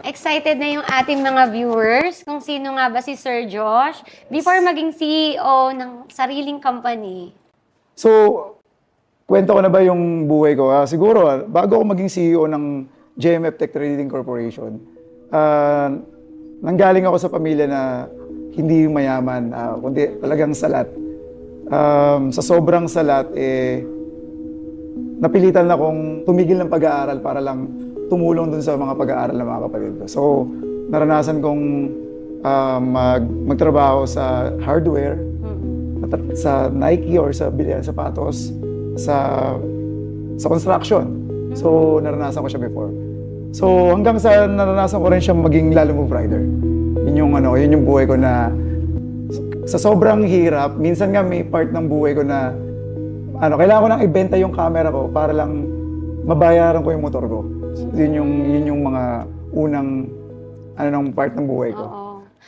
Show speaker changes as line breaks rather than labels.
Excited na yung ating mga viewers kung sino nga ba si Sir Josh before maging CEO ng sariling company.
So, kwento ko na ba yung buhay ko? Siguro, bago ako maging CEO ng JMF Tech Trading Corporation, nanggaling ako sa pamilya na hindi mayaman, kundi talagang salat. Sa sobrang salat, napilitan na akong tumigil ng pag-aaral para lang tumulong dun sa mga pag-aaral ng mga kapatid ko. So, naranasan kong magtrabaho sa hardware, sa Nike or sa bilihan sapatos, sa construction. So, naranasan ko siya before. So, hanggang sa naranasan ko rin siya maging Lalamove rider. Yun yung buhay ko na sa sobrang hirap, minsan nga may part ng buhay ko na kailangan ko nang ibenta yung camera ko para lang mabayaran ko yung motor ko. Yun yung mga unang ng part ng buhay ko.
Oo.